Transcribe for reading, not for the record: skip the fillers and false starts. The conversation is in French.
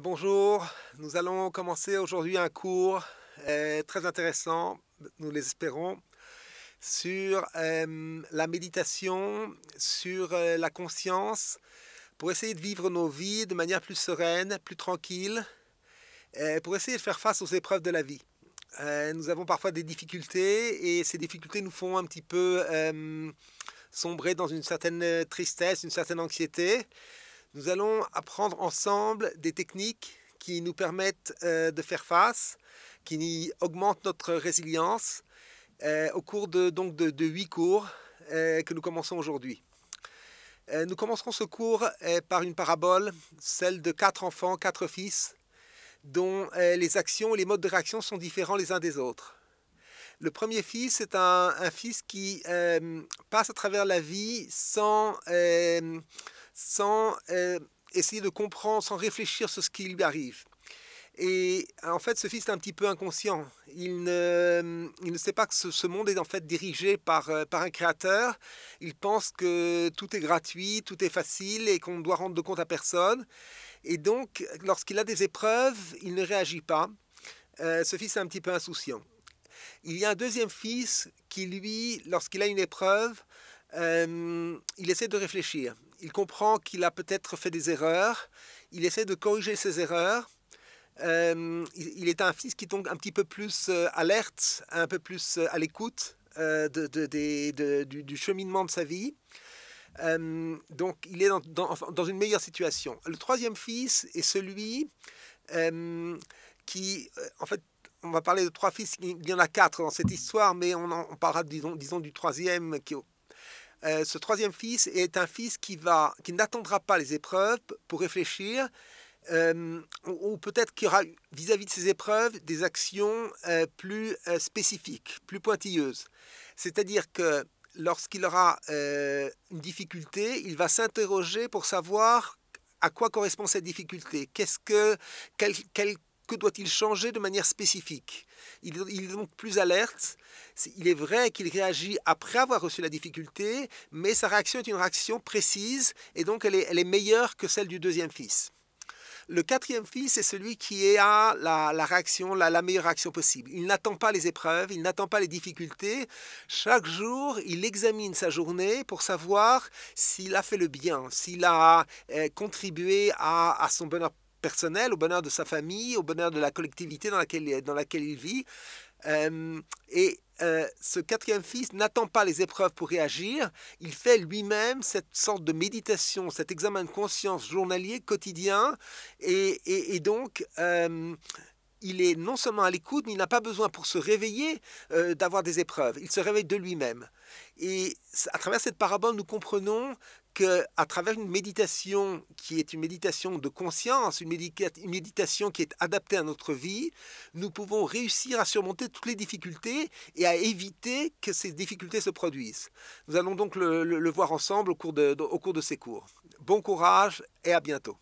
Bonjour, nous allons commencer aujourd'hui un cours très intéressant, nous l'espérons, sur la méditation, sur la conscience, pour essayer de vivre nos vies de manière plus sereine, plus tranquille, pour essayer de faire face aux épreuves de la vie. Nous avons parfois des difficultés et ces difficultés nous font un petit peu sombrer dans une certaine tristesse, une certaine anxiété. Nous allons apprendre ensemble des techniques qui nous permettent de faire face, qui augmentent notre résilience au cours de 8 cours que nous commençons aujourd'hui. Nous commencerons ce cours par une parabole, celle de 4 enfants, 4 fils, dont les actions et les modes de réaction sont différents les uns des autres. Le premier fils est un fils qui passe à travers la vie sans essayer de comprendre, sans réfléchir sur ce qui lui arrive. Et en fait, ce fils est un petit peu inconscient. Il ne sait pas que ce monde est en fait dirigé par un créateur. Il pense que tout est gratuit, tout est facile et qu'on ne doit rendre de compte à personne. Et donc, lorsqu'il a des épreuves, il ne réagit pas. Ce fils est un petit peu insouciant. Il y a un deuxième fils qui, lui, lorsqu'il a une épreuve, il essaie de réfléchir. Il comprend qu'il a peut-être fait des erreurs. Il essaie de corriger ses erreurs. Il est un fils qui est donc un petit peu plus alerte, un peu plus à l'écoute du cheminement de sa vie. Donc il est dans une meilleure situation. Le troisième fils est celui qui, en fait, on va parler de 3 fils, il y en a 4 dans cette histoire, mais on parlera, disons du troisième. Ce troisième fils est un fils qui n'attendra pas les épreuves pour réfléchir, ou peut-être qu'il y aura vis-à-vis de ces épreuves des actions plus spécifiques, plus pointilleuses. C'est-à-dire que lorsqu'il aura une difficulté, il va s'interroger pour savoir à quoi correspond cette difficulté. Que doit-il changer de manière spécifique? Il est donc plus alerte. Il est vrai qu'il réagit après avoir reçu la difficulté, mais sa réaction est une réaction précise et donc elle est meilleure que celle du deuxième fils. Le quatrième fils est celui qui a la meilleure réaction possible. Il n'attend pas les épreuves, il n'attend pas les difficultés. Chaque jour, il examine sa journée pour savoir s'il a fait le bien, s'il a contribué à son bonheur personnel, au bonheur de sa famille, au bonheur de la collectivité dans laquelle il vit. Ce quatrième fils n'attend pas les épreuves pour réagir. Il fait lui-même cette sorte de méditation, cet examen de conscience journalier, quotidien. Et donc, il est non seulement à l'écoute, mais il n'a pas besoin pour se réveiller d'avoir des épreuves. Il se réveille de lui-même. Et à travers cette parabole, nous comprenons qu'à travers une méditation qui est une méditation de conscience, une méditation qui est adaptée à notre vie, nous pouvons réussir à surmonter toutes les difficultés et à éviter que ces difficultés se produisent. Nous allons donc le voir ensemble au cours de ces cours. Bon courage et à bientôt.